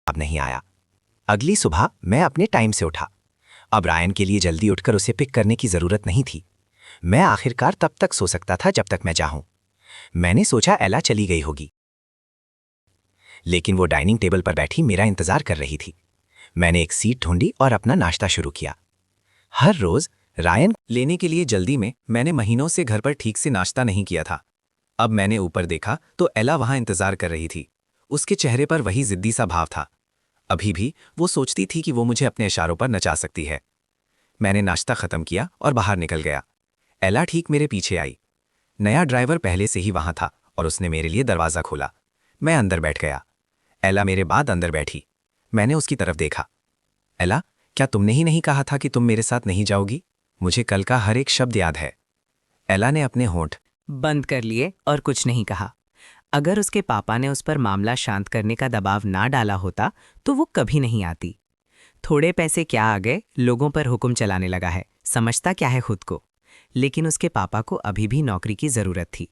अब नहीं आया। अगली सुबह मैं अपने टाइम से उठा। अब रायन के लिए जल्दी उठकर उसे पिक करने की जरूरत नहीं थी। मैं आखिरकार तब तक सो सकता था जब तक मैं चाहूं। मैंने सोचा एला चली गई होगी, लेकिन वो डाइनिंग टेबल पर बैठी मेरा इंतजार कर रही थी। मैंने एक सीट ढूंढी और अपना नाश्ता शुरू किया। हर रोज रायन लेने के लिए जल्दी में मैंने महीनों से घर पर ठीक से नाश्ता नहीं किया था। अब मैंने ऊपर देखा तो एला वहां इंतजार कर रही थी। उसके चेहरे पर वही जिद्दी सा भाव था। अभी भी वो सोचती थी कि वो मुझे अपने इशारों पर नचा सकती है। मैंने नाश्ता खत्म किया और बाहर निकल गया। एला ठीक मेरे पीछे आई। नया ड्राइवर पहले से ही वहां था और उसने मेरे लिए दरवाज़ा खोला। मैं अंदर बैठ गया। एला मेरे बाद अंदर बैठी। मैंने उसकी तरफ देखा। एला, क्या तुमने ही नहीं कहा था कि तुम मेरे साथ नहीं जाओगी? मुझे कल का हर एक शब्द याद है। एला ने अपने होंठ बंद कर लिए और कुछ नहीं कहा। अगर उसके पापा ने उस पर मामला शांत करने का दबाव ना डाला होता तो वो कभी नहीं आती। थोड़े पैसे क्या आ गए, लोगों पर हुक्म चलाने लगा है, समझता क्या है खुद को। लेकिन उसके पापा को अभी भी नौकरी की ज़रूरत थी।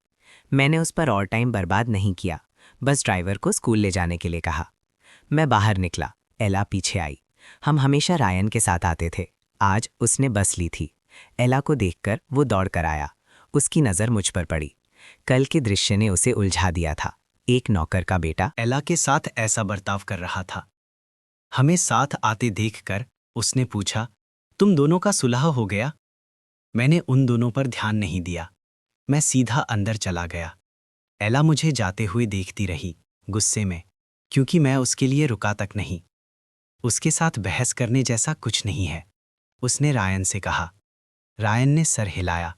मैंने उस पर और टाइम बर्बाद नहीं किया, बस ड्राइवर को स्कूल ले जाने के लिए कहा। मैं बाहर निकला, एला पीछे आई। हम हमेशा रायन के साथ आते थे। आज उसने बस ली थी। एला को देखकर वो दौड़ कर आया। उसकी नज़र मुझ पर पड़ी। कल के दृश्य ने उसे उलझा दिया था। एक नौकर का बेटा एला के साथ ऐसा बर्ताव कर रहा था। हमें साथ आते देखकर उसने पूछा, तुम दोनों का सुलह हो गया? मैंने उन दोनों पर ध्यान नहीं दिया। मैं सीधा अंदर चला गया। एला मुझे जाते हुए देखती रही, गुस्से में, क्योंकि मैं उसके लिए रुका तक नहीं। उसके साथ बहस करने जैसा कुछ नहीं है, उसने रायन से कहा। रायन ने सर हिलाया।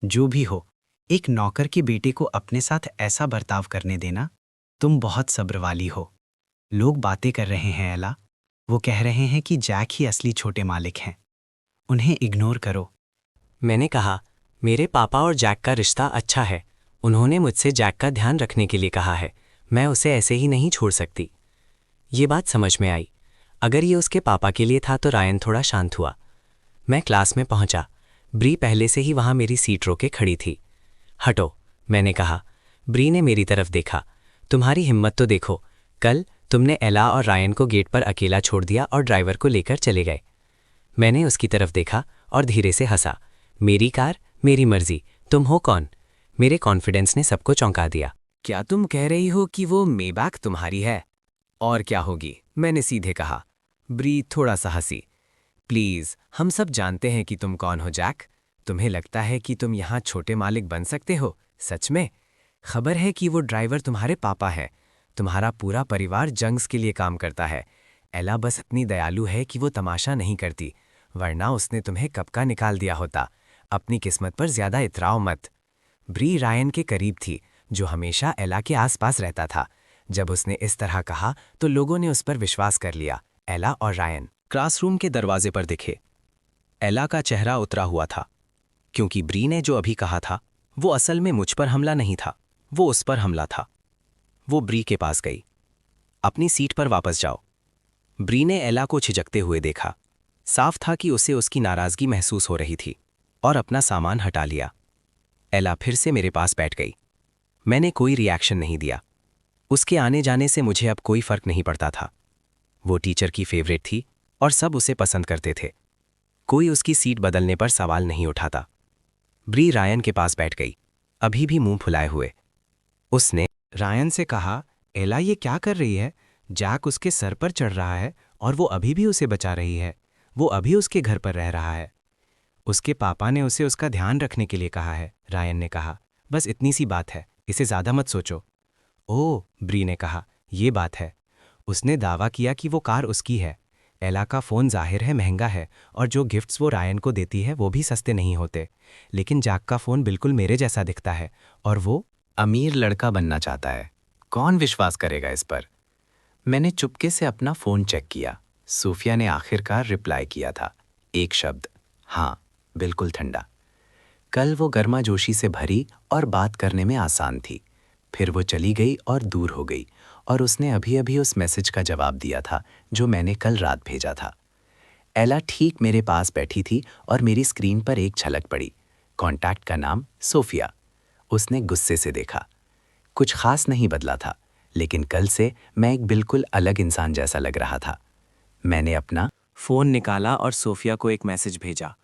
जो भी हो, एक नौकर के बेटे को अपने साथ ऐसा बर्ताव करने देना, तुम बहुत सब्र वाली हो। लोग बातें कर रहे हैं एला। वो कह रहे हैं कि जैक ही असली छोटे मालिक हैं। उन्हें इग्नोर करो। मैंने कहा, मेरे पापा और जैक का रिश्ता अच्छा है। उन्होंने मुझसे जैक का ध्यान रखने के लिए कहा है। मैं उसे ऐसे ही नहीं छोड़ सकती। ये बात समझ में आई। अगर ये उसके पापा के लिए था तो रायन थोड़ा शांत हुआ। मैं क्लास में पहुंचा। ब्री पहले से ही वहां मेरी सीट रोके खड़ी थी। हटो, मैंने कहा। ब्री ने मेरी तरफ देखा। तुम्हारी हिम्मत तो देखो। कल तुमने एला और रायन को गेट पर अकेला छोड़ दिया और ड्राइवर को लेकर चले गए। मैंने उसकी तरफ देखा और धीरे से हंसा। मेरी कार, मेरी मर्जी, तुम हो कौन? मेरे कॉन्फिडेंस ने सबको चौंका दिया। क्या तुम कह रही हो कि वो मेबैक तुम्हारी है? और क्या होगी, मैंने सीधे कहा। ब्री थोड़ा सा हंसी। प्लीज, हम सब जानते हैं कि तुम कौन हो जैक। तुम्हें लगता है कि तुम यहाँ छोटे मालिक बन सकते हो? सच में? खबर है कि वो ड्राइवर तुम्हारे पापा है। तुम्हारा पूरा परिवार जंग्स के लिए काम करता है। एला बस इतनी दयालु है कि वो तमाशा नहीं करती, वरना उसने तुम्हें कब का निकाल दिया होता। अपनी किस्मत पर ज्यादा इतराओ मत। ब्री रायन के करीब थी, जो हमेशा एला के आसपास रहता था। जब उसने इस तरह कहा तो लोगों ने उस पर विश्वास कर लिया। एला और रायन क्लासरूम के दरवाजे पर दिखे। एला का चेहरा उतरा हुआ था, क्योंकि ब्री ने जो अभी कहा था वो असल में मुझ पर हमला नहीं था, वो उस पर हमला था। वो ब्री के पास गई। अपनी सीट पर वापस जाओ। ब्री ने एला को झिझकते हुए देखा। साफ था कि उसे उसकी नाराजगी महसूस हो रही थी, और अपना सामान हटा लिया। एला फिर से मेरे पास बैठ गई। मैंने कोई रिएक्शन नहीं दिया। उसके आने जाने से मुझे अब कोई फर्क नहीं पड़ता था। वो टीचर की फेवरेट थी और सब उसे पसंद करते थे। कोई उसकी सीट बदलने पर सवाल नहीं उठाता। ब्री रायन के पास बैठ गई, अभी भी मुंह फुलाए हुए। उसने रायन से कहा, एला ये क्या कर रही है? जैक उसके सर पर चढ़ रहा है और वो अभी भी उसे बचा रही है। वो अभी उसके घर पर रह रहा है। उसके पापा ने उसे उसका ध्यान रखने के लिए कहा है, रायन ने कहा। बस इतनी सी बात है, इसे ज्यादा मत सोचो। ओह, ब्री ने कहा, ये बात है। उसने दावा किया कि वो कार उसकी है। एला का फ़ोन जाहिर है महंगा है, और जो गिफ्ट्स वो रायन को देती है वो भी सस्ते नहीं होते। लेकिन जैक का फ़ोन बिल्कुल मेरे जैसा दिखता है, और वो अमीर लड़का बनना चाहता है। कौन विश्वास करेगा इस पर? मैंने चुपके से अपना फ़ोन चेक किया। सूफिया ने आखिरकार रिप्लाई किया था, एक शब्द, हाँ, बिल्कुल ठंडा। कल वो गर्माजोशी से भरी और बात करने में आसान थी। फिर वो चली गई और दूर हो गई, और उसने अभी अभी उस मैसेज का जवाब दिया था जो मैंने कल रात भेजा था। एला ठीक मेरे पास बैठी थी और मेरी स्क्रीन पर एक झलक पड़ी। कॉन्टैक्ट का नाम सोफिया। उसने गुस्से से देखा। कुछ खास नहीं बदला था, लेकिन कल से मैं एक बिल्कुल अलग इंसान जैसा लग रहा था। मैंने अपना फ़ोन निकाला और सोफिया को एक मैसेज भेजा।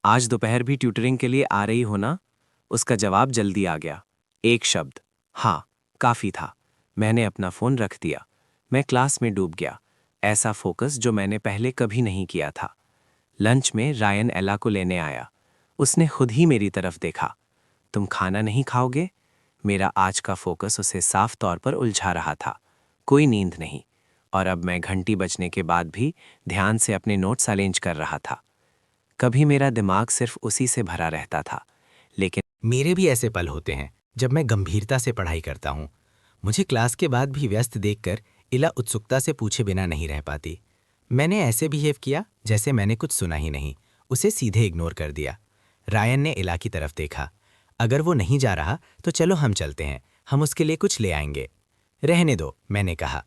आज दोपहर भी ट्यूटरिंग के लिए आ रही हो ना? उसका जवाब जल्दी आ गया। एक शब्द, हाँ, काफ़ी था। मैंने अपना फ़ोन रख दिया। मैं क्लास में डूब गया। ऐसा फोकस जो मैंने पहले कभी नहीं किया था। लंच में रायन एला को लेने आया। उसने खुद ही मेरी तरफ देखा। तुम खाना नहीं खाओगे? मेरा आज का फोकस उसे साफ तौर पर उलझा रहा था। कोई नींद नहीं। और अब मैं घंटी बजने के बाद भी ध्यान से अपने नोट्स अरेंज कर रहा था। कभी मेरा दिमाग सिर्फ उसी से भरा रहता था, लेकिन मेरे भी ऐसे पल होते हैं जब मैं गंभीरता से पढ़ाई करता हूँ। मुझे क्लास के बाद भी व्यस्त देखकर इला उत्सुकता से पूछे बिना नहीं रह पाती। मैंने ऐसे बिहेव किया जैसे मैंने कुछ सुना ही नहीं, उसे सीधे इग्नोर कर दिया। रायन ने इला की तरफ देखा। अगर वो नहीं जा रहा तो चलो हम चलते हैं, हम उसके लिए कुछ ले आएंगे। रहने दो, मैंने कहा।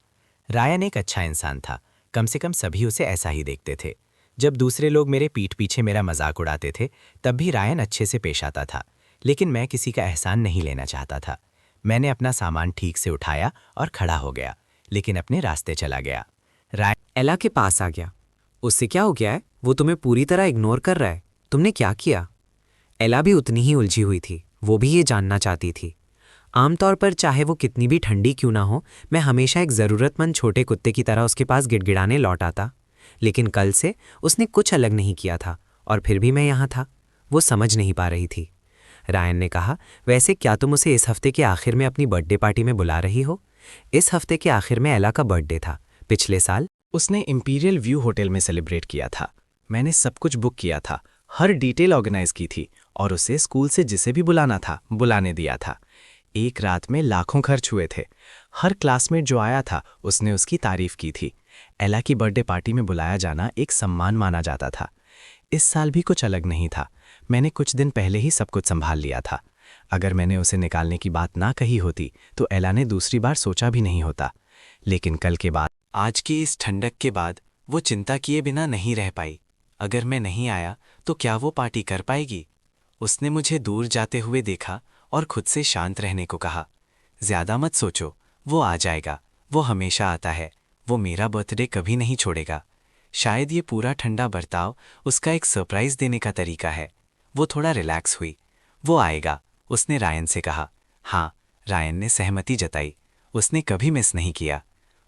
रायन एक अच्छा इंसान था, कम से कम सभी उसे ऐसा ही देखते थे। जब दूसरे लोग मेरे पीठ पीछे मेरा मजाक उड़ाते थे तब भी रायन अच्छे से पेश आता था, लेकिन मैं किसी का एहसान नहीं लेना चाहता था। मैंने अपना सामान ठीक से उठाया और खड़ा हो गया, लेकिन अपने रास्ते चला गया। रायन एला के पास आ गया। उससे क्या हो गया है? वो तुम्हें पूरी तरह इग्नोर कर रहा है। तुमने क्या किया? एला भी उतनी ही उलझी हुई थी। वो भी ये जानना चाहती थी। आमतौर पर चाहे वो कितनी भी ठंडी क्यों ना हो, मैं हमेशा एक ज़रूरतमंद छोटे कुत्ते की तरह उसके पास गिड़गिड़ाने लौट आता। लेकिन कल से उसने कुछ अलग नहीं किया था और फिर भी मैं यहाँ था। वो समझ नहीं पा रही थी। रायन ने कहा, वैसे क्या तुम उसे इस हफ्ते के आखिर में अपनी बर्थडे पार्टी में बुला रही हो? इस हफ्ते के आखिर में एला का बर्थडे था, पिछले साल। उसने इंपीरियल व्यू होटल में सेलिब्रेट किया था। मैंने सब कुछ बुक किया था, हर डिटेल ऑर्गेनाइज की थी और उसे स्कूल से जिसे भी बुलाना था बुलाने दिया था। एक रात में लाखों खर्च हुए थे। हर क्लासमेट जो आया था उसने उसकी तारीफ की थी। एला की बर्थडे पार्टी में बुलाया जाना एक सम्मान माना जाता था। इस साल भी कुछ अलग नहीं था। मैंने कुछ दिन पहले ही सब कुछ संभाल लिया था। अगर मैंने उसे निकालने की बात ना कही होती तो एला ने दूसरी बार सोचा भी नहीं होता। लेकिन कल के बाद, आज की इस ठंडक के बाद, वो चिंता किए बिना नहीं रह पाई। अगर मैं नहीं आया तो क्या वो पार्टी कर पाएगी? उसने मुझे दूर जाते हुए देखा और खुद से शांत रहने को कहा। ज्यादा मत सोचो, वो आ जाएगा। वो हमेशा आता है। वो मेरा बर्थडे कभी नहीं छोड़ेगा। शायद ये पूरा ठंडा बर्ताव उसका एक सरप्राइज देने का तरीका है। वो थोड़ा रिलैक्स हुई। वो आएगा, उसने रायन से कहा। हाँ, रायन ने सहमति जताई। उसने कभी मिस नहीं किया।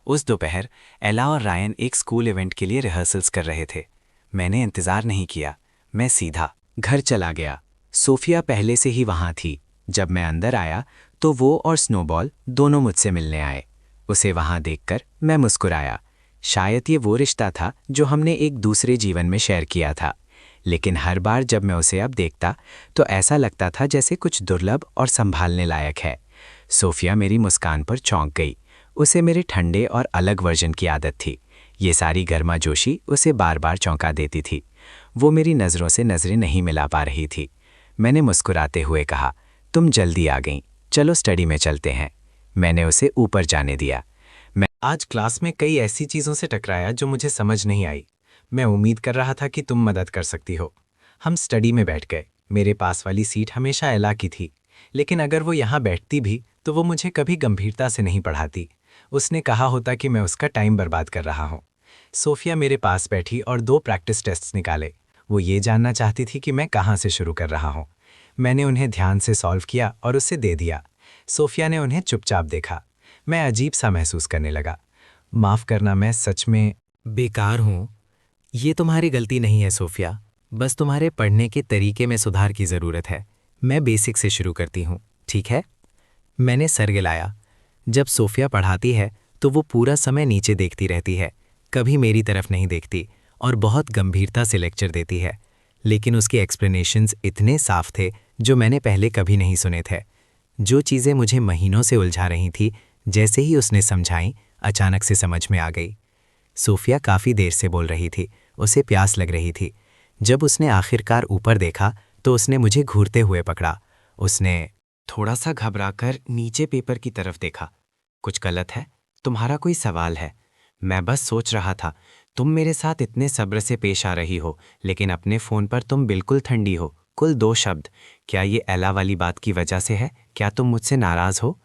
उस दोपहर एला और रायन एक स्कूल इवेंट के लिए रिहर्सल्स कर रहे थे। मैंने इंतज़ार नहीं किया, मैं सीधा घर चला गया। सोफिया पहले से ही वहाँ थी। जब मैं अंदर आया तो वो और स्नोबॉल दोनों मुझसे मिलने आए। उसे वहाँ देखकर मैं मुस्कुराया। शायद ये वो रिश्ता था जो हमने एक दूसरे जीवन में शेयर किया था। लेकिन हर बार जब मैं उसे अब देखता तो ऐसा लगता था जैसे कुछ दुर्लभ और संभालने लायक है। सोफिया मेरी मुस्कान पर चौंक गई। उसे मेरे ठंडे और अलग वर्जन की आदत थी। ये सारी गर्माजोशी उसे बार बार चौंका देती थी। वो मेरी नज़रों से नज़रें नहीं मिला पा रही थी। मैंने मुस्कुराते हुए कहा, तुम जल्दी आ गईं, चलो स्टडी में चलते हैं। मैंने उसे ऊपर जाने दिया। मैं आज क्लास में कई ऐसी चीज़ों से टकराया जो मुझे समझ नहीं आई। मैं उम्मीद कर रहा था कि तुम मदद कर सकती हो। हम स्टडी में बैठ गए। मेरे पास वाली सीट हमेशा एला की थी, लेकिन अगर वो यहाँ बैठती भी तो वो मुझे कभी गंभीरता से नहीं पढ़ाती। उसने कहा होता कि मैं उसका टाइम बर्बाद कर रहा हूँ। सोफिया मेरे पास बैठी और 2 प्रैक्टिस टेस्ट्स निकाले। वो ये जानना चाहती थी कि मैं कहाँ से शुरू कर रहा हूँ। मैंने उन्हें ध्यान से सॉल्व किया और उसे दे दिया। सोफिया ने उन्हें चुपचाप देखा। मैं अजीब सा महसूस करने लगा। माफ़ करना, मैं सच में बेकार हूँ। ये तुम्हारी गलती नहीं है सोफिया, बस तुम्हारे पढ़ने के तरीके में सुधार की ज़रूरत है। मैं बेसिक से शुरू करती हूँ, ठीक है? मैंने सर गिलाया। जब सोफिया पढ़ाती है तो वो पूरा समय नीचे देखती रहती है, कभी मेरी तरफ नहीं देखती और बहुत गंभीरता से लेक्चर देती है। लेकिन उसके एक्सप्लेनेशंस इतने साफ थे जो मैंने पहले कभी नहीं सुने थे। जो चीज़ें मुझे महीनों से उलझा रही थी, जैसे ही उसने समझाई, अचानक से समझ में आ गई। सोफिया काफ़ी देर से बोल रही थी, उसे प्यास लग रही थी। जब उसने आखिरकार ऊपर देखा तो उसने मुझे घूरते हुए पकड़ा। उसने थोड़ा सा घबराकर नीचे पेपर की तरफ देखा। कुछ गलत है? तुम्हारा कोई सवाल है? मैं बस सोच रहा था, तुम मेरे साथ इतने सब्र से पेश आ रही हो, लेकिन अपने फ़ोन पर तुम बिल्कुल ठंडी हो। कुल 2 शब्द। क्या ये एला वाली बात की वजह से है? क्या तुम मुझसे नाराज़ हो?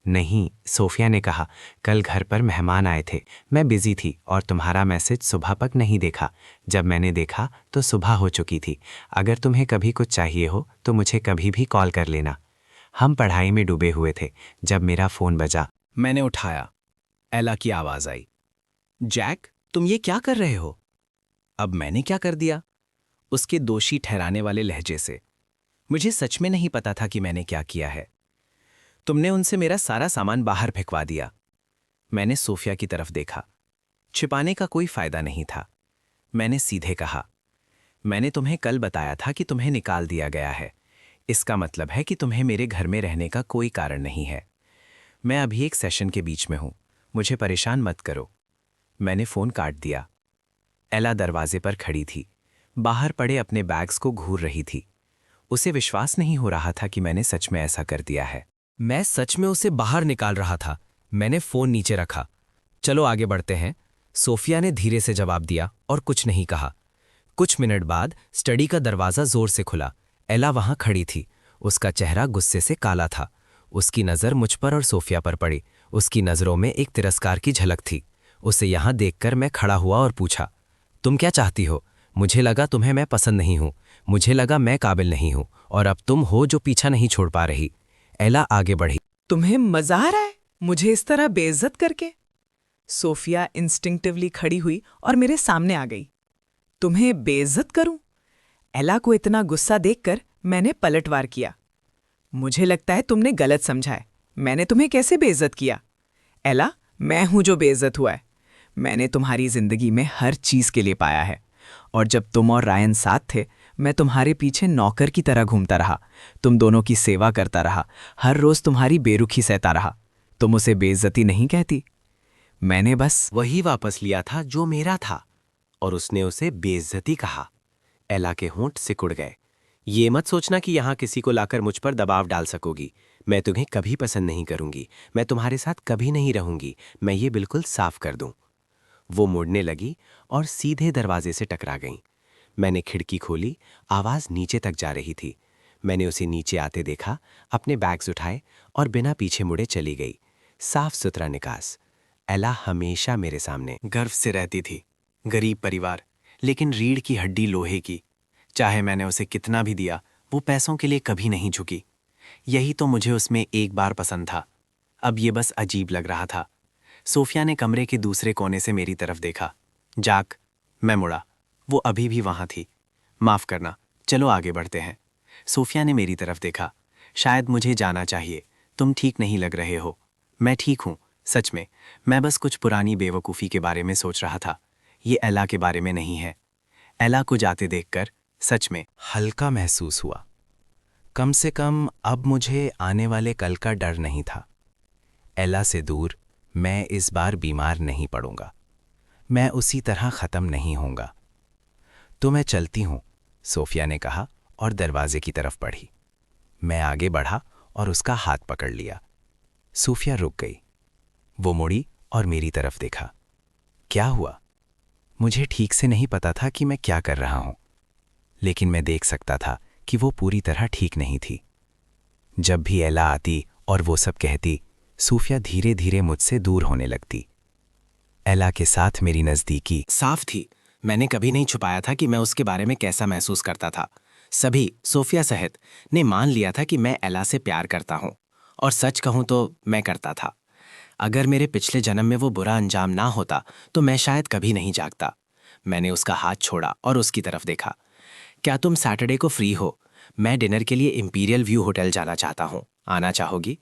नहीं, सोफिया ने कहा, कल घर पर मेहमान आए थे, मैं बिजी थी और तुम्हारा मैसेज सुबह तक नहीं देखा। जब मैंने देखा तो सुबह हो चुकी थी। अगर तुम्हें कभी कुछ चाहिए हो तो मुझे कभी भी कॉल कर लेना। हम पढ़ाई में डूबे हुए थे जब मेरा फ़ोन बजा। मैंने उठाया। एला की आवाज़ आई, जैक तुम ये क्या कर रहे हो? अब मैंने क्या कर दिया? उसके दोषी ठहराने वाले लहजे से। मुझे सच में नहीं पता था कि मैंने क्या किया है। तुमने उनसे मेरा सारा सामान बाहर फेंकवा दिया। मैंने सोफिया की तरफ देखा। छिपाने का कोई फायदा नहीं था। मैंने सीधे कहा, मैंने तुम्हें कल बताया था कि तुम्हें निकाल दिया गया है। इसका मतलब है कि तुम्हें मेरे घर में रहने का कोई कारण नहीं है। मैं अभी एक सेशन के बीच में हूं, मुझे परेशान मत करो। मैंने फ़ोन काट दिया। एला दरवाजे पर खड़ी थी, बाहर पड़े अपने बैग्स को घूर रही थी। उसे विश्वास नहीं हो रहा था कि मैंने सच में ऐसा कर दिया है। मैं सच में उसे बाहर निकाल रहा था। मैंने फ़ोन नीचे रखा। चलो आगे बढ़ते हैं, सोफिया ने धीरे से जवाब दिया और कुछ नहीं कहा। कुछ मिनट बाद स्टडी का दरवाज़ा ज़ोर से खुला। एला वहाँ खड़ी थी। उसका चेहरा गुस्से से काला था। उसकी नज़र मुझ पर और सोफिया पर पड़ी। उसकी नज़रों में एक तिरस्कार की झलक थी। उसे यहाँ देखकर मैं खड़ा हुआ और पूछा, तुम क्या चाहती हो? मुझे लगा तुम्हें मैं पसंद नहीं हूँ। मुझे लगा मैं काबिल नहीं हूँ और अब तुम हो जो पीछा नहीं छोड़ पा रही। एला आगे बढ़ी। तुम्हें मजा आ रहा है मुझे इस तरह बेइज्जत करके? सोफिया इंस्टिंक्टिवली खड़ी हुई और मेरे सामने आ गई। तुम्हें बेइज्जत करूं? एला को इतना गुस्सा देखकर मैंने पलटवार किया। मुझे लगता है तुमने गलत समझा है। मैंने तुम्हें कैसे बेइज्जत किया? एला, मैं हूं जो बेइज्जत हुआ है। मैंने तुम्हारी जिंदगी में हर चीज के लिए पाया है और जब तुम और रायन साथ थे, मैं तुम्हारे पीछे नौकर की तरह घूमता रहा। तुम दोनों की सेवा करता रहा। हर रोज तुम्हारी बेरुखी सहता रहा। तुम उसे बेइज्जती नहीं कहती? मैंने बस वही वापस लिया था जो मेरा था और उसने उसे बेइज्जती कहा। एला के होंठ सिकुड़ गए। ये मत सोचना कि यहाँ किसी को लाकर मुझ पर दबाव डाल सकोगी। मैं तुम्हें कभी पसंद नहीं करूंगी। मैं तुम्हारे साथ कभी नहीं रहूंगी। मैं ये बिल्कुल साफ कर दूं। वो मुड़ने लगी और सीधे दरवाजे से टकरा गईं। मैंने खिड़की खोली, आवाज़ नीचे तक जा रही थी। मैंने उसे नीचे आते देखा, अपने बैग्स उठाए और बिना पीछे मुड़े चली गई। साफ सुथरा निकास। एला हमेशा मेरे सामने गर्व से रहती थी। गरीब परिवार, लेकिन रीढ़ की हड्डी लोहे की। चाहे मैंने उसे कितना भी दिया, वो पैसों के लिए कभी नहीं झुकी। यही तो मुझे उसमें एक बार पसंद था। अब ये बस अजीब लग रहा था। सोफिया ने कमरे के दूसरे कोने से मेरी तरफ देखा। जाक, मैं मुड़ा। वो अभी भी वहाँ थी। माफ़ करना, चलो आगे बढ़ते हैं। सोफिया ने मेरी तरफ देखा। शायद मुझे जाना चाहिए। तुम ठीक नहीं लग रहे हो। मैं ठीक हूँ, सच में। मैं बस कुछ पुरानी बेवकूफ़ी के बारे में सोच रहा था। ये एला के बारे में नहीं है। एला को जाते देखकर सच में हल्का महसूस हुआ। कम से कम अब मुझे आने वाले कल का डर नहीं था। एला से दूर मैं इस बार बीमार नहीं पड़ूंगा। मैं उसी तरह ख़त्म नहीं होऊंगा। तो मैं चलती हूँ, सोफिया ने कहा और दरवाजे की तरफ बढ़ी। मैं आगे बढ़ा और उसका हाथ पकड़ लिया। सोफिया रुक गई। वो मुड़ी और मेरी तरफ देखा। क्या हुआ? मुझे ठीक से नहीं पता था कि मैं क्या कर रहा हूं, लेकिन मैं देख सकता था कि वो पूरी तरह ठीक नहीं थी। जब भी एला आती और वो सब कहती, सोफिया धीरे धीरे मुझसे दूर होने लगती। एला के साथ मेरी नज़दीकी साफ थी। मैंने कभी नहीं छुपाया था कि मैं उसके बारे में कैसा महसूस करता था। सभी, सोफिया सहित, ने मान लिया था कि मैं एला से प्यार करता हूं, और सच कहूं तो मैं करता था। अगर मेरे पिछले जन्म में वो बुरा अंजाम ना होता तो मैं शायद कभी नहीं जागता। मैंने उसका हाथ छोड़ा और उसकी तरफ देखा। क्या तुम सैटरडे को फ्री हो? मैं डिनर के लिए इंपीरियल व्यू होटल जाना चाहता हूँ। आना चाहोगी?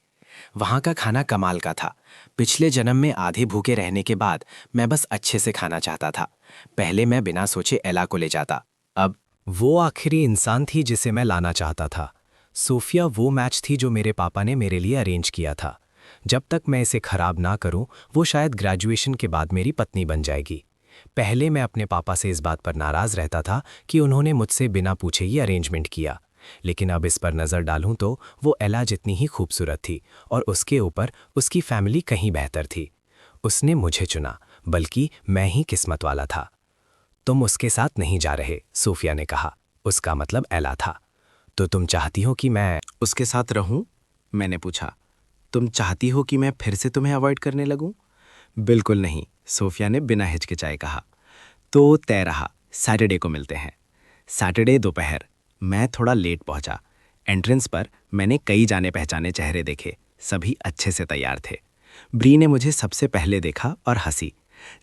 वहाँ का खाना कमाल का था। पिछले जन्म में आधे भूखे रहने के बाद मैं बस अच्छे से खाना चाहता था। पहले मैं बिना सोचे एला को ले जाता। अब वो आखिरी इंसान थी जिसे मैं लाना चाहता था। सोफिया वो मैच थी जो मेरे पापा ने मेरे लिए अरेंज किया था। जब तक मैं इसे खराब ना करूं, वो शायद ग्रेजुएशन के बाद मेरी पत्नी बन जाएगी। पहले मैं अपने पापा से इस बात पर नाराज़ रहता था कि उन्होंने मुझसे बिना पूछे ही अरेंजमेंट किया, लेकिन अब इस पर नज़र डालूं तो वो एला जितनी ही खूबसूरत थी और उसके ऊपर उसकी फैमिली कहीं बेहतर थी। उसने मुझे चुना, बल्कि मैं ही किस्मत वाला था। तुम उसके साथ नहीं जा रहे, सोफिया ने कहा। उसका मतलब एला था। तो तुम चाहती हो कि मैं उसके साथ रहूं? मैंने पूछा। तुम चाहती हो कि मैं फिर से तुम्हें अवॉइड करने लगूं? बिल्कुल नहीं, सोफिया ने बिना हिचकिचाए कहा। तो तय रहा, सैटरडे को मिलते हैं। सैटरडे दोपहर मैं थोड़ा लेट पहुंचा। एंट्रेंस पर मैंने कई जाने पहचाने चेहरे देखे, सभी अच्छे से तैयार थे। ब्री ने मुझे सबसे पहले देखा और हंसी।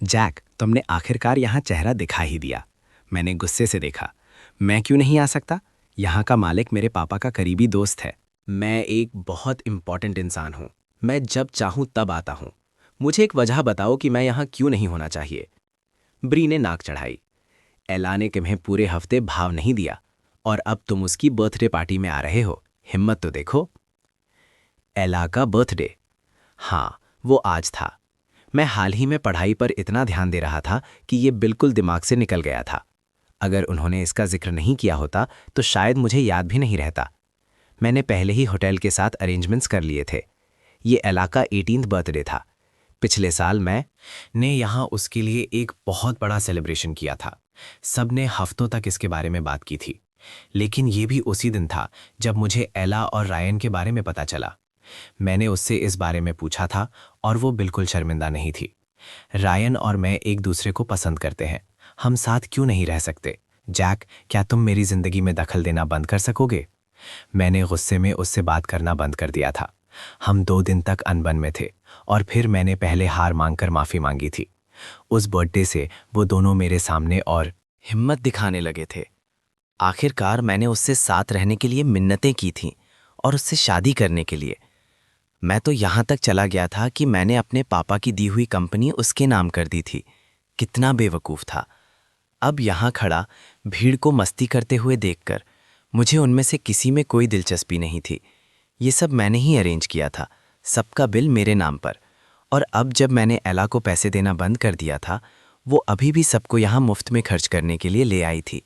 जैक, तुमने आखिरकार यहाँ चेहरा दिखा ही दिया। मैंने गुस्से से देखा। मैं क्यों नहीं आ सकता? यहाँ का मालिक मेरे पापा का करीबी दोस्त है। मैं एक बहुत इम्पॉर्टेंट इंसान हूँ। मैं जब चाहूँ तब आता हूँ। मुझे एक वजह बताओ कि मैं यहाँ क्यों नहीं होना चाहिए। ब्री ने नाक चढ़ाई। एला ने तुम्हें पूरे हफ्ते भाव नहीं दिया और अब तुम उसकी बर्थडे पार्टी में आ रहे हो। हिम्मत तो देखो। एला का बर्थडे? हाँ, वो आज था। मैं हाल ही में पढ़ाई पर इतना ध्यान दे रहा था कि ये बिल्कुल दिमाग से निकल गया था। अगर उन्होंने इसका जिक्र नहीं किया होता तो शायद मुझे याद भी नहीं रहता। मैंने पहले ही होटल के साथ अरेंजमेंट्स कर लिए थे। ये एला का 18th बर्थडे था। पिछले साल मैंने यहाँ उसके लिए एक बहुत बड़ा सेलिब्रेशन किया था। सब ने हफ्तों तक इसके बारे में बात की थी। लेकिन ये भी उसी दिन था जब मुझे एला और रायन के बारे में पता चला। मैंने उससे इस बारे में पूछा था और वो बिल्कुल शर्मिंदा नहीं थी। रायन और मैं एक दूसरे को पसंद करते हैं। हम साथ क्यों नहीं रह सकते? जैक, क्या तुम मेरी जिंदगी में दखल देना बंद कर सकोगे? मैंने गुस्से में उससे बात करना बंद कर दिया था। हम 2 दिन तक अनबन में थे और फिर मैंने पहले हार मांगकर माफ़ी मांगी थी। उस बर्थडे से वो दोनों मेरे सामने और हिम्मत दिखाने लगे थे। आखिरकार मैंने उससे साथ रहने के लिए मिन्नतें की थीं और उससे शादी करने के लिए। मैं तो यहाँ तक चला गया था कि मैंने अपने पापा की दी हुई कंपनी उसके नाम कर दी थी। कितना बेवकूफ़ था। अब यहाँ खड़ा भीड़ को मस्ती करते हुए देखकर मुझे उनमें से किसी में कोई दिलचस्पी नहीं थी। ये सब मैंने ही अरेंज किया था, सबका बिल मेरे नाम पर। और अब जब मैंने एला को पैसे देना बंद कर दिया था, वो अभी भी सबको यहाँ मुफ्त में खर्च करने के लिए ले आई थी।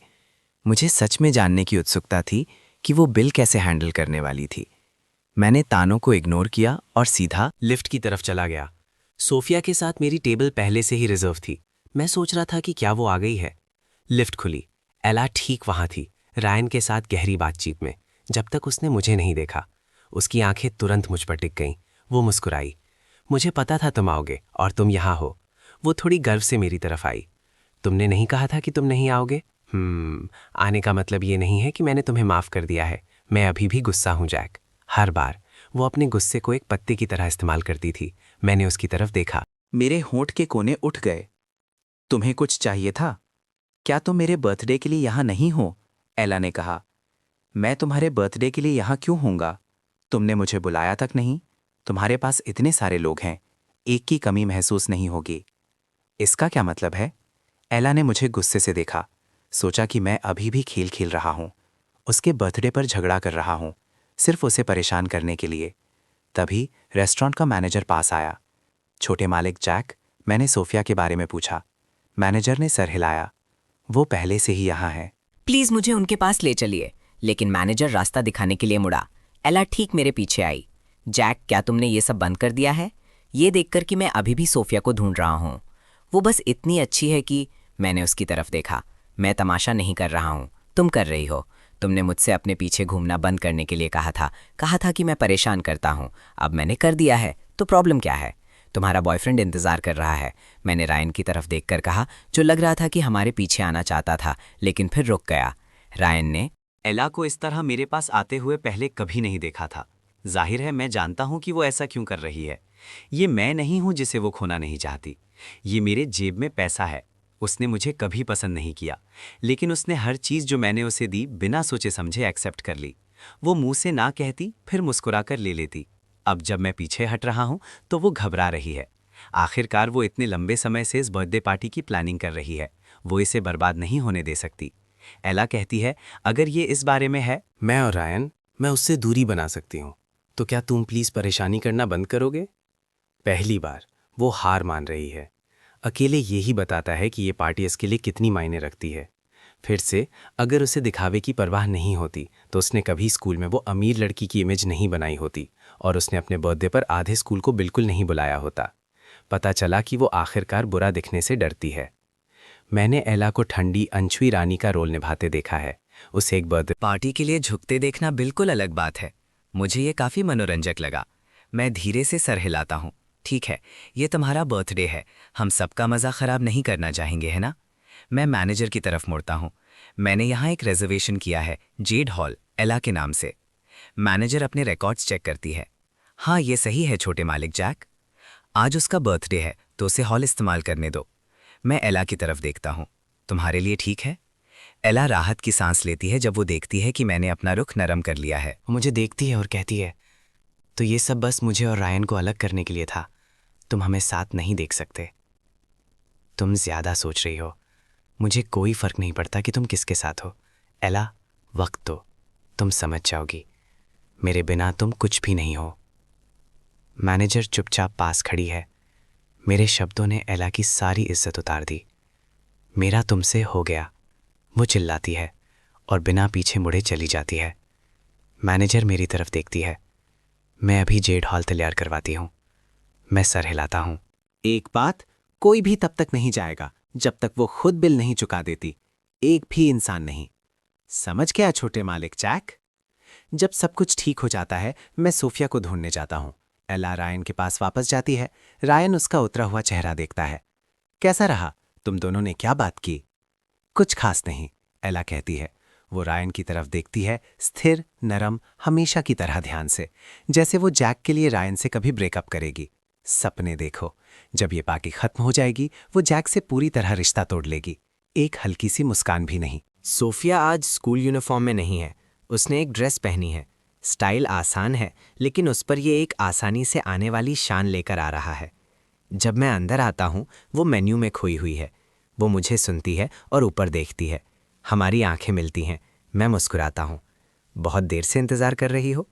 मुझे सच में जानने की उत्सुकता थी कि वो बिल कैसे हैंडल करने वाली थी। मैंने तानों को इग्नोर किया और सीधा लिफ्ट की तरफ चला गया। सोफिया के साथ मेरी टेबल पहले से ही रिजर्व थी। मैं सोच रहा था कि क्या वो आ गई है। लिफ्ट खुली। एला ठीक वहाँ थी, रायन के साथ गहरी बातचीत में। जब तक उसने मुझे नहीं देखा, उसकी आंखें तुरंत मुझ पर टिक गईं। वो मुस्कुराई। मुझे पता था तुम आओगे और तुम यहाँ हो। वो थोड़ी गर्व से मेरी तरफ आई। तुमने नहीं कहा था कि तुम नहीं आओगे? आने का मतलब ये नहीं है कि मैंने तुम्हें माफ़ कर दिया है। मैं अभी भी गुस्सा हूँ जैक। हर बार वो अपने गुस्से को एक पत्ते की तरह इस्तेमाल करती थी। मैंने उसकी तरफ देखा। मेरे होंठ के कोने उठ गए। तुम्हें कुछ चाहिए था? क्या तुम मेरे बर्थडे के लिए यहाँ नहीं हो? एला ने कहा। मैं तुम्हारे बर्थडे के लिए यहाँ क्यों होऊंगा? तुमने मुझे बुलाया तक नहीं। तुम्हारे पास इतने सारे लोग हैं, एक की कमी महसूस नहीं होगी। इसका क्या मतलब है? एला ने मुझे गुस्से से देखा। सोचा कि मैं अभी भी खेल खेल रहा हूँ, उसके बर्थडे पर झगड़ा कर रहा हूँ, सिर्फ उसे परेशान करने के लिए। तभी रेस्टोरेंट का मैनेजर पास आया। छोटे मालिक जैक, मैंने सोफिया के बारे में पूछा। मैनेजर ने सर हिलाया। वो पहले से ही यहाँ है। प्लीज मुझे उनके पास ले चलिए। लेकिन मैनेजर रास्ता दिखाने के लिए मुड़ा। एला ठीक मेरे पीछे आई। जैक, क्या तुमने ये सब बंद कर दिया है? ये देखकर कि मैं अभी भी सोफिया को ढूंढ रहा हूँ। वो बस इतनी अच्छी है कि मैंने उसकी तरफ देखा। मैं तमाशा नहीं कर रहा हूँ, तुम कर रही हो। तुमने मुझसे अपने पीछे घूमना बंद करने के लिए कहा था कि मैं परेशान करता हूँ। अब मैंने कर दिया है, तो प्रॉब्लम क्या है? तुम्हारा बॉयफ्रेंड इंतजार कर रहा है। मैंने रायन की तरफ देखकर कहा, जो लग रहा था कि हमारे पीछे आना चाहता था, लेकिन फिर रुक गया। रायन ने एला को इस तरह मेरे पास आते हुए पहले कभी नहीं देखा था। जाहिर है मैं जानता हूँ कि वो ऐसा क्यों कर रही है। ये मैं नहीं हूँ जिसे वो खोना नहीं चाहती। ये मेरे जेब में पैसा है। उसने मुझे कभी पसंद नहीं किया, लेकिन उसने हर चीज़ जो मैंने उसे दी बिना सोचे समझे एक्सेप्ट कर ली। वो मुंह से ना कहती, फिर मुस्कुराकर ले लेती। अब जब मैं पीछे हट रहा हूँ तो वो घबरा रही है। आखिरकार वो इतने लंबे समय से इस बर्थडे पार्टी की प्लानिंग कर रही है। वो इसे बर्बाद नहीं होने दे सकती। एला कहती है, अगर ये इस बारे में है। मैं और रायन, मैं उससे दूरी बना सकती हूँ। तो क्या तुम प्लीज़ परेशानी करना बंद करोगे? पहली बार वो हार मान रही है। अकेले यही बताता है कि ये पार्टी इसके लिए कितनी मायने रखती है। फिर से, अगर उसे दिखावे की परवाह नहीं होती तो उसने कभी स्कूल में वो अमीर लड़की की इमेज नहीं बनाई होती और उसने अपने बर्थडे पर आधे स्कूल को बिल्कुल नहीं बुलाया होता। पता चला कि वो आखिरकार बुरा दिखने से डरती है। मैंने एला को ठंडी अनछुई रानी का रोल निभाते देखा है। उसे एक बर्थडे पार्टी के लिए झुकते देखना बिल्कुल अलग बात है। मुझे ये काफी मनोरंजक लगा। मैं धीरे से सर हिलाता हूँ। ठीक है, ये तुम्हारा बर्थडे है, हम सबका मज़ा ख़राब नहीं करना चाहेंगे, है ना? मैं मैनेजर की तरफ मुड़ता हूँ। मैंने यहाँ एक रिजर्वेशन किया है, जेड हॉल, एला के नाम से। मैनेजर अपने रिकॉर्ड्स चेक करती है। हाँ, ये सही है छोटे मालिक जैक। आज उसका बर्थडे है तो उसे हॉल इस्तेमाल करने दो। मैं एला की तरफ देखता हूँ। तुम्हारे लिए ठीक है? एला राहत की सांस लेती है जब वो देखती है कि मैंने अपना रुख नरम कर लिया है। वो मुझे देखती है और कहती है, तो ये सब बस मुझे और रायन को अलग करने के लिए था। तुम हमें साथ नहीं देख सकते। तुम ज़्यादा सोच रही हो। मुझे कोई फ़र्क नहीं पड़ता कि तुम किसके साथ हो। एला, वक्त दो, तुम समझ जाओगी। मेरे बिना तुम कुछ भी नहीं हो। मैनेजर चुपचाप पास खड़ी है। मेरे शब्दों ने एला की सारी इज्जत उतार दी। मेरा तुमसे हो गया, वो चिल्लाती है और बिना पीछे मुड़े चली जाती है। मैनेजर मेरी तरफ देखती है। मैं अभी जेड हॉल तैयार करवाती हूँ। मैं सर हिलाता हूँ। एक बात, कोई भी तब तक नहीं जाएगा जब तक वो खुद बिल नहीं चुका देती। एक भी इंसान नहीं। समझ गया छोटे मालिक जैक? जब सब कुछ ठीक हो जाता है, मैं सोफिया को ढूंढने जाता हूँ। एला रायन के पास वापस जाती है। रायन उसका उतरा हुआ चेहरा देखता है। कैसा रहा? तुम दोनों ने क्या बात की? कुछ खास नहीं, एला कहती है। वो रायन की तरफ देखती है, स्थिर, नरम, हमेशा की तरह ध्यान से, जैसे वो जैक के लिए रायन से कभी ब्रेकअप करेगी। सपने देखो, जब ये पार्टी खत्म हो जाएगी, वो जैक से पूरी तरह रिश्ता तोड़ लेगी। एक हल्की सी मुस्कान भी नहीं। सोफिया आज स्कूल यूनिफॉर्म में नहीं है। उसने एक ड्रेस पहनी है। स्टाइल आसान है, लेकिन उस पर ये एक आसानी से आने वाली शान लेकर आ रहा है। जब मैं अंदर आता हूँ, वो मेन्यू में खोई हुई है। वो मुझे सुनती है और ऊपर देखती है। हमारी आंखें मिलती हैं। मैं मुस्कुराता हूँ। बहुत देर से इंतज़ार कर रही हो?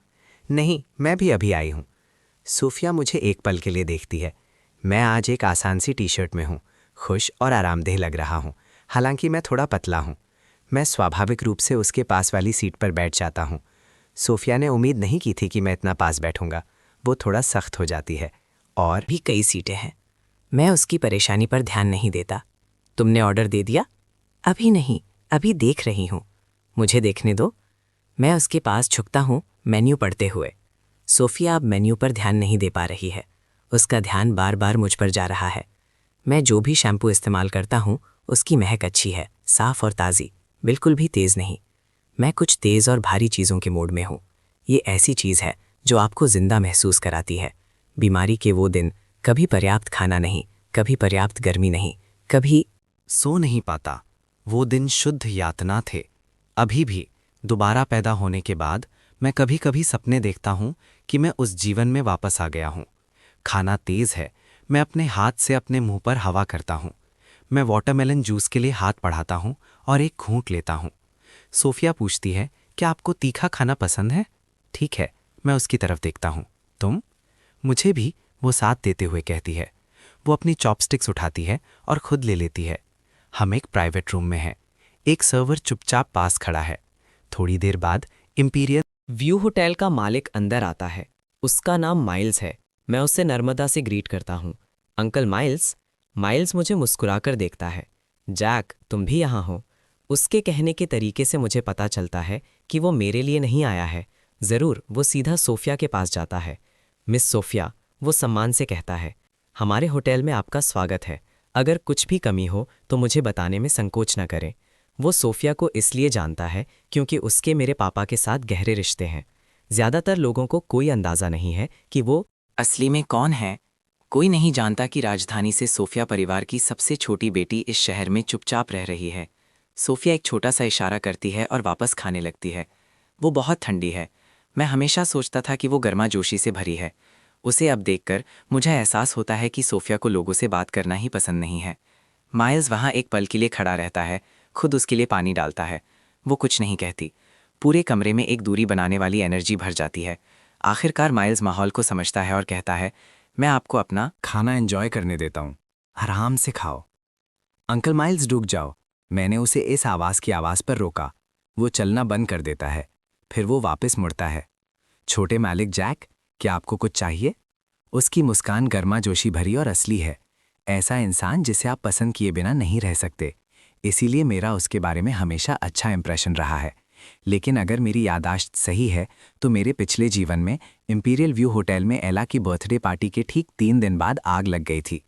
नहीं, मैं भी अभी आई हूँ। सोफिया मुझे एक पल के लिए देखती है। मैं आज एक आसान सी टी शर्ट में हूँ, खुश और आरामदेह लग रहा हूँ। हालांकि मैं थोड़ा पतला हूँ। मैं स्वाभाविक रूप से उसके पास वाली सीट पर बैठ जाता हूँ। सोफिया ने उम्मीद नहीं की थी कि मैं इतना पास बैठूंगा। वो थोड़ा सख्त हो जाती है। और भी कई सीटें हैं। मैं उसकी परेशानी पर ध्यान नहीं देता। तुमने ऑर्डर दे दिया? अभी नहीं, अभी देख रही हूँ। मुझे देखने दो। मैं उसके पास झुकता हूँ, मेन्यू पढ़ते हुए। सोफिया अब मेन्यू पर ध्यान नहीं दे पा रही है। उसका ध्यान बार बार मुझ पर जा रहा है। मैं जो भी शैम्पू इस्तेमाल करता हूँ, उसकी महक अच्छी है, साफ और ताज़ी, बिल्कुल भी तेज़ नहीं। मैं कुछ तेज़ और भारी चीज़ों के मूड में हूँ। ये ऐसी चीज़ है जो आपको जिंदा महसूस कराती है। बीमारी के वो दिन, कभी पर्याप्त खाना नहीं, कभी पर्याप्त गर्मी नहीं, कभी सो नहीं पाता। वो दिन शुद्ध यातना थे। अभी भी दोबारा पैदा होने के बाद मैं कभी कभी सपने देखता हूँ कि मैं उस जीवन में वापस आ गया हूँ। खाना तेज है। मैं अपने हाथ से अपने मुंह पर हवा करता हूँ। मैं वाटरमेलन जूस के लिए हाथ बढ़ाता हूँ और एक घूंट लेता हूँ। सोफिया पूछती है, क्या आपको तीखा खाना पसंद है? ठीक है, मैं उसकी तरफ देखता हूँ। तुम? मुझे भी, वो साथ देते हुए कहती है। वो अपनी चॉपस्टिक्स उठाती है और खुद ले लेती है। हम एक प्राइवेट रूम में हैं। एक सर्वर चुपचाप पास खड़ा है। थोड़ी देर बाद इंपीरियल व्यू होटल का मालिक अंदर आता है। उसका नाम माइल्स है। मैं उससे नर्मदा से ग्रीट करता हूँ। Uncle miles. माइल्स मुझे मुस्कुराकर देखता है। जैक, तुम भी यहाँ हो? उसके कहने के तरीके से मुझे पता चलता है कि वो मेरे लिए नहीं आया है। ज़रूर, वो सीधा सोफिया के पास जाता है। मिस सोफिया, वो सम्मान से कहता है, हमारे होटल में आपका स्वागत है। अगर कुछ भी कमी हो तो मुझे बताने में संकोच न करें। वो सोफिया को इसलिए जानता है क्योंकि उसके मेरे पापा के साथ गहरे रिश्ते हैं। ज़्यादातर लोगों को कोई अंदाज़ा नहीं है कि वो असली में कौन है। कोई नहीं जानता कि राजधानी से सोफिया परिवार की सबसे छोटी बेटी इस शहर में चुपचाप रह रही है। सोफिया एक छोटा सा इशारा करती है और वापस खाने लगती है। वो बहुत ठंडी है। मैं हमेशा सोचता था कि वो गर्माजोशी से भरी है। उसे अब देखकर मुझे एहसास होता है कि सोफिया को लोगों से बात करना ही पसंद नहीं है। माइल्स वहाँ एक पल के लिए खड़ा रहता है, खुद उसके लिए पानी डालता है। वो कुछ नहीं कहती। पूरे कमरे में एक दूरी बनाने वाली एनर्जी भर जाती है। आखिरकार माइल्स माहौल को समझता है और कहता है, मैं आपको अपना खाना एंजॉय करने देता हूँ। आराम से खाओ। अंकल माइल्स, रुक जाओ। मैंने उसे इस आवाज़ की आवाज़ पर रोका। वो चलना बंद कर देता है। फिर वो वापस मुड़ता है। छोटे मालिक जैक, क्या आपको कुछ चाहिए? उसकी मुस्कान गर्माजोशी भरी और असली है। ऐसा इंसान जिसे आप पसंद किए बिना नहीं रह सकते। इसीलिए मेरा उसके बारे में हमेशा अच्छा इंप्रेशन रहा है। लेकिन अगर मेरी यादाश्त सही है तो मेरे पिछले जीवन में इंपीरियल व्यू होटल में एला की बर्थडे पार्टी के ठीक 3 दिन बाद आग लग गई थी।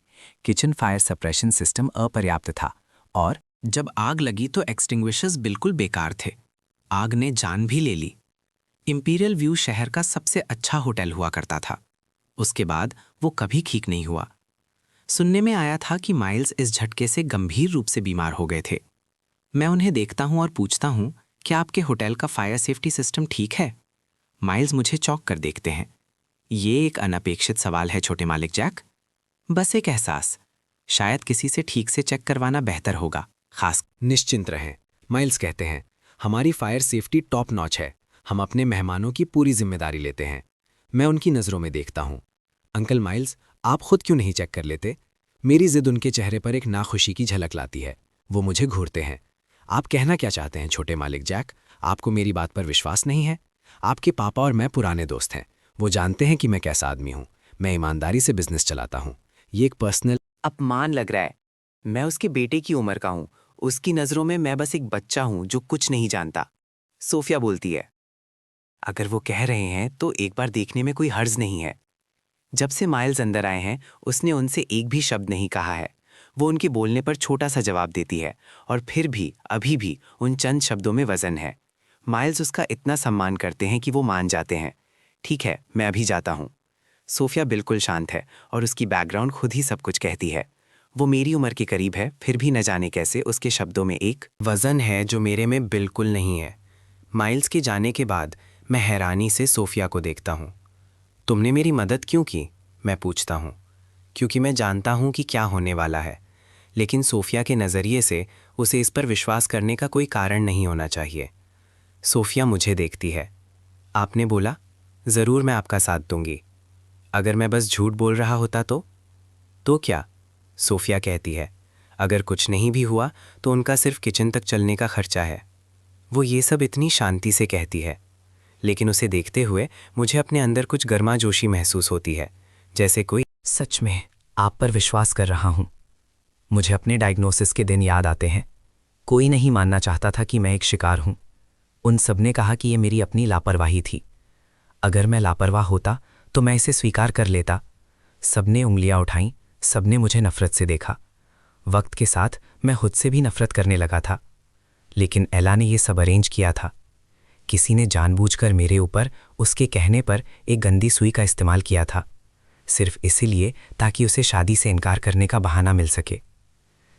किचन फायर सप्रेशन सिस्टम अपर्याप्त था और जब आग लगी तो एक्सटिंग्विशर्स बिल्कुल बेकार थे। आग ने जान भी ले ली। इंपीरियल व्यू शहर का सबसे अच्छा होटल हुआ करता था। उसके बाद वो कभी ठीक नहीं हुआ। सुनने में आया था कि माइल्स इस झटके से गंभीर रूप से बीमार हो गए थे। मैं उन्हें देखता हूं और पूछता हूं, क्या आपके होटल का फायर सेफ्टी सिस्टम ठीक है? माइल्स मुझे चौंक कर देखते हैं। ये एक अनपेक्षित सवाल है छोटे मालिक जैक। बस एक एहसास, शायद किसी से ठीक से चेक करवाना बेहतर होगा, खास। निश्चिंत रहें, माइल्स कहते हैं, हमारी फायर सेफ्टी टॉप नॉच है। हम अपने मेहमानों की पूरी जिम्मेदारी लेते हैं। मैं उनकी नज़रों में देखता हूं। अंकल माइल्स, आप खुद क्यों नहीं चेक कर लेते? मेरी जिद उनके चेहरे पर एक नाखुशी की झलक लाती है। वो मुझे घूरते हैं। आप कहना क्या चाहते हैं छोटे मालिक जैक? आपको मेरी बात पर विश्वास नहीं है? आपके पापा और मैं पुराने दोस्त हैं। वो जानते हैं कि मैं कैसा आदमी हूं। मैं ईमानदारी से बिजनेस चलाता हूं। ये एक पर्सनल अपमान लग रहा है। मैं उसके बेटे की उम्र का हूं। उसकी नज़रों में मैं बस एक बच्चा हूं जो कुछ नहीं जानता। सोफिया बोलती है, अगर वो कह रहे हैं तो एक बार देखने में कोई हर्ज नहीं है। जब से माइल्स अंदर आए हैं उसने उनसे एक भी शब्द नहीं कहा है। वो उनके बोलने पर छोटा सा जवाब देती है और फिर भी अभी भी उन चंद शब्दों में वजन है। माइल्स उसका इतना सम्मान करते हैं कि वो मान जाते हैं। ठीक है, मैं अभी जाता हूँ। सोफिया बिल्कुल शांत है और उसकी बैकग्राउंड खुद ही सब कुछ कहती है। वो मेरी उम्र के करीब है, फिर भी न जाने कैसे उसके शब्दों में एक वज़न है जो मेरे में बिल्कुल नहीं है। माइल्स के जाने के बाद मैं हैरानी से सोफिया को देखता हूँ। तुमने मेरी मदद क्यों की? मैं पूछता हूँ, क्योंकि मैं जानता हूँ कि क्या होने वाला है। लेकिन सोफिया के नज़रिए से उसे इस पर विश्वास करने का कोई कारण नहीं होना चाहिए। सोफिया मुझे देखती है। आपने बोला, ज़रूर मैं आपका साथ दूंगी। अगर मैं बस झूठ बोल रहा होता तो क्या? सोफिया कहती है, अगर कुछ नहीं भी हुआ तो उनका सिर्फ किचन तक चलने का खर्चा है। वो ये सब इतनी शांति से कहती है, लेकिन उसे देखते हुए मुझे अपने अंदर कुछ गर्माजोशी महसूस होती है, जैसे कोई सच में आप पर विश्वास कर रहा हूं। मुझे अपने डायग्नोसिस के दिन याद आते हैं। कोई नहीं मानना चाहता था कि मैं एक शिकार हूं। उन सब ने कहा कि ये मेरी अपनी लापरवाही थी। अगर मैं लापरवाह होता तो मैं इसे स्वीकार कर लेता। सबने उंगलियां उठाईं, सबने मुझे नफरत से देखा। वक्त के साथ मैं खुद से भी नफरत करने लगा था। लेकिन एला ने ये सब अरेंज किया था। किसी ने जानबूझकर मेरे ऊपर उसके कहने पर एक गंदी सुई का इस्तेमाल किया था, सिर्फ इसीलिए ताकि उसे शादी से इनकार करने का बहाना मिल सके।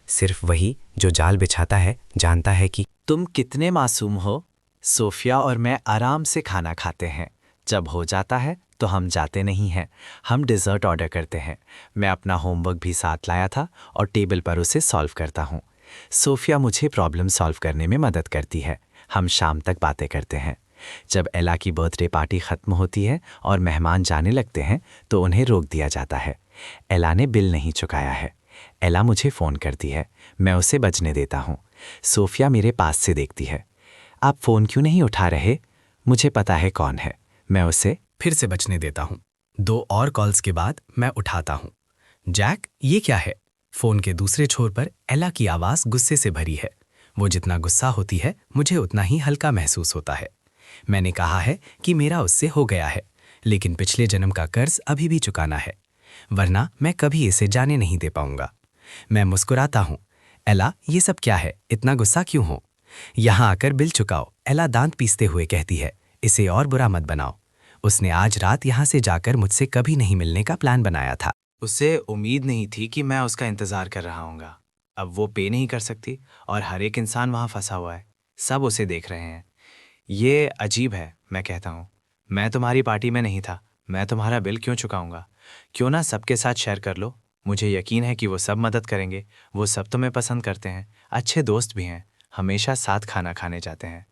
सिर्फ वही जो जाल बिछाता है जानता है कि तुम कितने मासूम हो। सोफिया और मैं आराम से खाना खाते हैं। जब हो जाता है तो हम जाते नहीं हैं, हम डिज़र्ट ऑर्डर करते हैं। मैं अपना होमवर्क भी साथ लाया था और टेबल पर उसे सॉल्व करता हूँ। सोफिया मुझे प्रॉब्लम सॉल्व करने में मदद करती है। हम शाम तक बातें करते हैं। जब एला की बर्थडे पार्टी ख़त्म होती है और मेहमान जाने लगते हैं तो उन्हें रोक दिया जाता है। एला ने बिल नहीं चुकाया है। एला मुझे फ़ोन करती है, मैं उसे बजने देता हूँ। सोफिया मेरे पास से देखती है। आप फ़ोन क्यों नहीं उठा रहे? मुझे पता है कौन है। मैं उसे फिर से बचने देता हूँ। 2 और कॉल्स के बाद मैं उठाता हूँ। जैक, ये क्या है? फ़ोन के दूसरे छोर पर एला की आवाज़ गुस्से से भरी है। वो जितना गुस्सा होती है मुझे उतना ही हल्का महसूस होता है। मैंने कहा है कि मेरा उससे हो गया है, लेकिन पिछले जन्म का कर्ज अभी भी चुकाना है, वरना मैं कभी इसे जाने नहीं दे पाऊंगा। मैं मुस्कुराता हूँ। एला, ये सब क्या है? इतना गुस्सा क्यों हो? यहाँ आकर बिल चुकाओ। एला दांत पीसते हुए कहती है, इसे और बुरा मत बनाओ। उसने आज रात यहाँ से जाकर मुझसे कभी नहीं मिलने का प्लान बनाया था। उसे उम्मीद नहीं थी कि मैं उसका इंतज़ार कर रहा हूँगा। अब वो पे नहीं कर सकती और हर एक इंसान वहाँ फंसा हुआ है। सब उसे देख रहे हैं। ये अजीब है। मैं कहता हूँ, मैं तुम्हारी पार्टी में नहीं था, मैं तुम्हारा बिल क्यों चुकाऊंगा? क्यों ना सबके साथ शेयर कर लो। मुझे यकीन है कि वो सब मदद करेंगे। वो सब तुम्हें पसंद करते हैं, अच्छे दोस्त भी हैं, हमेशा साथ खाना खाने जाते हैं।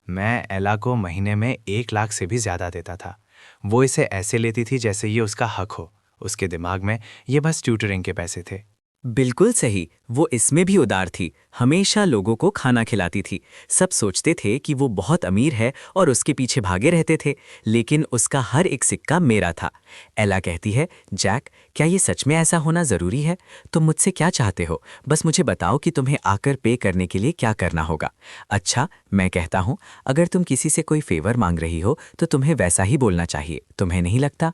मैं एला को महीने में 1 लाख से भी ज़्यादा देता था। वो इसे ऐसे लेती थी जैसे ये उसका हक हो। उसके दिमाग में ये बस ट्यूटरिंग के पैसे थे। बिल्कुल सही, वो इसमें भी उदार थी। हमेशा लोगों को खाना खिलाती थी। सब सोचते थे कि वो बहुत अमीर है और उसके पीछे भागे रहते थे, लेकिन उसका हर एक सिक्का मेरा था। एला कहती है, जैक, क्या ये सच में ऐसा होना ज़रूरी है? तुम मुझसे क्या चाहते हो? बस मुझे बताओ कि तुम्हें आकर पे करने के लिए क्या करना होगा। अच्छा, मैं कहता हूँ अगर तुम किसी से कोई फेवर मांग रही हो तो तुम्हें वैसा ही बोलना चाहिए, तुम्हें नहीं लगता?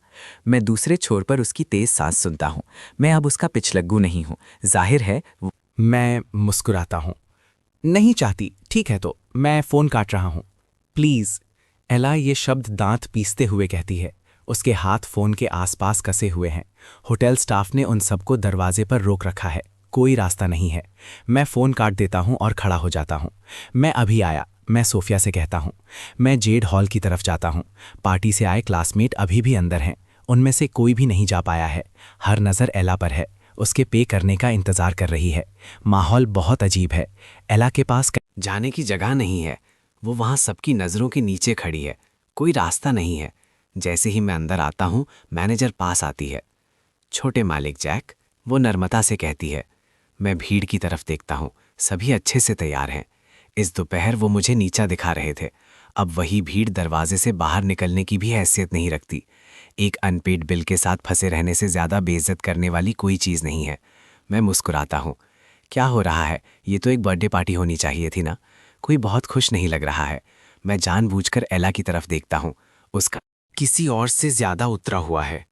मैं दूसरे छोर पर उसकी तेज सांस सुनता हूँ। मैं अब उसका पिछलग्गू नहीं हूँ, जाहिर है। मैं मुस्कुराता हूँ। नहीं चाहती, ठीक है तो मैं फ़ोन काट रहा हूँ। प्लीज़। एला ये शब्द दांत पीसते हुए कहती है। उसके हाथ फ़ोन के आसपास कसे हुए हैं। होटल स्टाफ ने उन सबको दरवाजे पर रोक रखा है, कोई रास्ता नहीं है। मैं फ़ोन काट देता हूँ और खड़ा हो जाता हूँ। मैं अभी आया, मैं सोफिया से कहता हूँ। मैं जेड हॉल की तरफ जाता हूँ। पार्टी से आए क्लासमेट अभी भी अंदर हैं। उनमें से कोई भी नहीं जा पाया है। हर नज़र एला पर है, उसके पे करने का इंतज़ार कर रही है। माहौल बहुत अजीब है। एला के पास जाने की जगह नहीं है। वो वहाँ सबकी नज़रों के नीचे खड़ी है, कोई रास्ता नहीं है। जैसे ही मैं अंदर आता हूँ, मैनेजर पास आती है। छोटे मालिक जैक, वो नर्मता से कहती है। मैं भीड़ की तरफ देखता हूँ, सभी अच्छे से तैयार हैं। इस दोपहर वो मुझे नीचा दिखा रहे थे, अब वही भीड़ दरवाजे से बाहर निकलने की भी हैसियत नहीं रखती। एक अनपेड बिल के साथ फंसे रहने से ज़्यादा बेइज्जत करने वाली कोई चीज़ नहीं है। मैं मुस्कुराता हूँ। क्या हो रहा है? ये तो एक बर्थडे पार्टी होनी चाहिए थी ना। कोई बहुत खुश नहीं लग रहा है। मैं जानबूझकर एला की तरफ देखता हूँ। उसका किसी और से ज़्यादा उतरा हुआ है।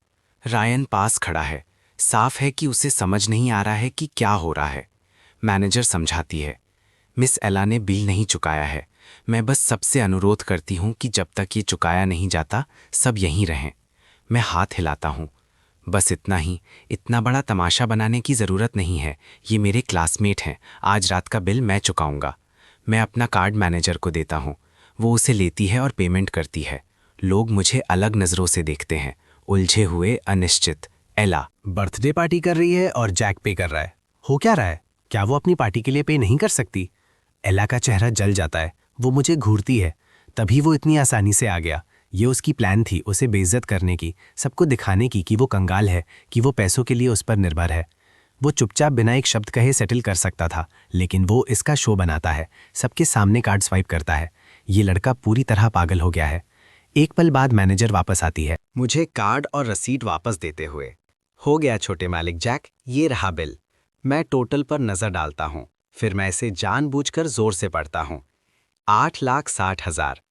रायन पास खड़ा है। साफ है कि उसे समझ नहीं आ रहा है कि क्या हो रहा है। मैनेजर समझाती है, मिस एला ने बिल नहीं चुकाया है। मैं बस सबसे अनुरोध करती हूँ कि जब तक ये चुकाया नहीं जाता, सब यहीं रहें। मैं हाथ हिलाता हूँ। बस इतना ही, इतना बड़ा तमाशा बनाने की ज़रूरत नहीं है। ये मेरे क्लासमेट हैं, आज रात का बिल मैं चुकाऊंगा। मैं अपना कार्ड मैनेजर को देता हूँ। वो उसे लेती है और पेमेंट करती है। लोग मुझे अलग नज़रों से देखते हैं, उलझे हुए, अनिश्चित। एला बर्थडे पार्टी कर रही है और जैक पे कर रहा है। हो क्या रहा है? क्या वो अपनी पार्टी के लिए पे नहीं कर सकती? एला का चेहरा जल जाता है। वो मुझे घूरती है। तभी वो इतनी आसानी से आ गया। ये उसकी प्लान थी, उसे बेइज्जत करने की, सबको दिखाने की कि वो कंगाल है, कि वो पैसों के लिए उस पर निर्भर है। वो चुपचाप बिना एक शब्द कहे सेटल कर सकता था, लेकिन वो इसका शो बनाता है, सबके सामने कार्ड स्वाइप करता है। ये लड़का पूरी तरह पागल हो गया है। एक पल बाद मैनेजर वापस आती है, मुझे कार्ड और रसीद वापस देते हुए। हो गया छोटे मालिक जैक, ये रहा बिल। मैं टोटल पर नज़र डालता हूँ, फिर मैं इसे जानबूझकर जोर से पढ़ता हूँ। 8,60,000।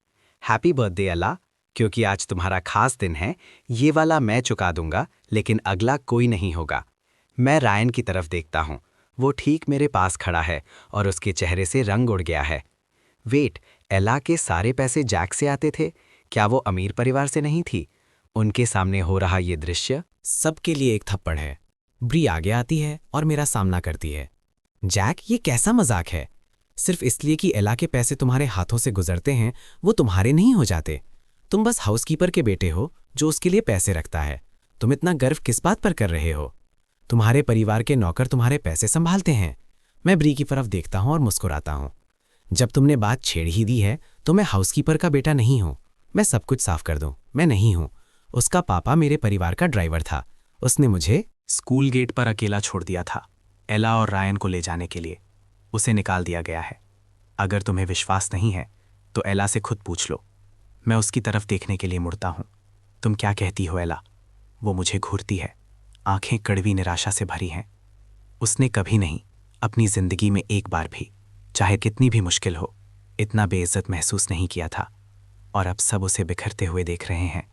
हैप्पी बर्थडे अला, क्योंकि आज तुम्हारा खास दिन है, ये वाला मैं चुका दूंगा, लेकिन अगला कोई नहीं होगा। मैं रायन की तरफ देखता हूँ। वो ठीक मेरे पास खड़ा है और उसके चेहरे से रंग उड़ गया है। वेट, एला के सारे पैसे जैक से आते थे? क्या वो अमीर परिवार से नहीं थी? उनके सामने हो रहा ये दृश्य सबके लिए एक थप्पड़ है। ब्री आगे आती है और मेरा सामना करती है। जैक, ये कैसा मजाक है? सिर्फ इसलिए कि एला के पैसे तुम्हारे हाथों से गुजरते हैं, वो तुम्हारे नहीं हो जाते। तुम बस हाउसकीपर के बेटे हो जो उसके लिए पैसे रखता है। तुम इतना गर्व किस बात पर कर रहे हो? तुम्हारे परिवार के नौकर तुम्हारे पैसे संभालते हैं। मैं ब्री की तरफ देखता हूं और मुस्कुराता हूं। जब तुमने बात छेड़ ही दी है तो मैं हाउसकीपर का बेटा नहीं हूं। मैं सब कुछ साफ कर दूं, मैं नहीं हूं। उसका पापा मेरे परिवार का ड्राइवर था। उसने मुझे स्कूल गेट पर अकेला छोड़ दिया था, एला और रायन को ले जाने के लिए। उसे निकाल दिया गया है। अगर तुम्हें विश्वास नहीं है तो एला से खुद पूछ लो। मैं उसकी तरफ देखने के लिए मुड़ता हूँ। तुम क्या कहती हो एला? वो मुझे घूरती है, आंखें कड़वी निराशा से भरी हैं। उसने कभी नहीं, अपनी जिंदगी में एक बार भी, चाहे कितनी भी मुश्किल हो, इतना बेइज्जत महसूस नहीं किया था। और अब सब उसे बिखरते हुए देख रहे हैं,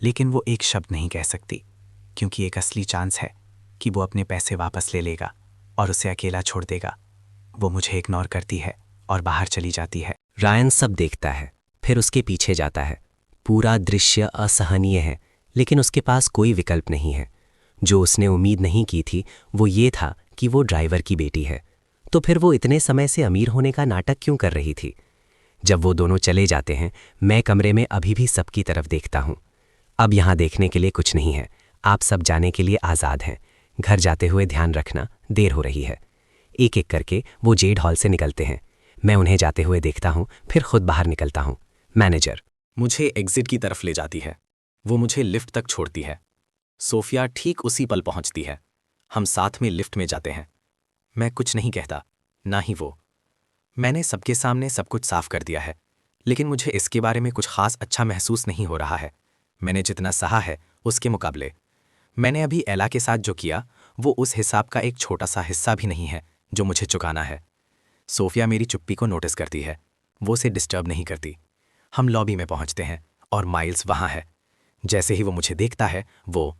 लेकिन वो एक शब्द नहीं कह सकती, क्योंकि एक असली चांस है कि वो अपने पैसे वापस ले लेगा और उसे अकेला छोड़ देगा। वो मुझे इग्नोर करती है और बाहर चली जाती है। रायन सब देखता है, फिर उसके पीछे जाता है। पूरा दृश्य असहनीय है, लेकिन उसके पास कोई विकल्प नहीं है। जो उसने उम्मीद नहीं की थी वो ये था कि वो ड्राइवर की बेटी है, तो फिर वो इतने समय से अमीर होने का नाटक क्यों कर रही थी? जब वो दोनों चले जाते हैं, मैं कमरे में अभी भी सबकी तरफ देखता हूँ। अब यहाँ देखने के लिए कुछ नहीं है, आप सब जाने के लिए आज़ाद हैं। घर जाते हुए ध्यान रखना, देर हो रही है। एक एक करके वो जेड हॉल से निकलते हैं। मैं उन्हें जाते हुए देखता हूँ, फिर खुद बाहर निकलता हूँ। मैनेजर मुझे एग्जिट की तरफ ले जाती है। वो मुझे लिफ्ट तक छोड़ती है। सोफिया ठीक उसी पल पहुंचती है। हम साथ में लिफ्ट में जाते हैं। मैं कुछ नहीं कहता, ना ही वो। मैंने सबके सामने सब कुछ साफ कर दिया है, लेकिन मुझे इसके बारे में कुछ खास अच्छा महसूस नहीं हो रहा है। मैंने जितना सहा है उसके मुकाबले। मैंने अभी एला के साथ जो किया वो उस हिसाब का एक छोटा सा हिस्सा भी नहीं है जो मुझे चुकाना है। सोफिया मेरी चुप्पी को नोटिस करती है। वो उसे डिस्टर्ब नहीं करती। हम लॉबी में पहुंचते हैं और माइल्स वहां है। जैसे ही वो मुझे देखता है वो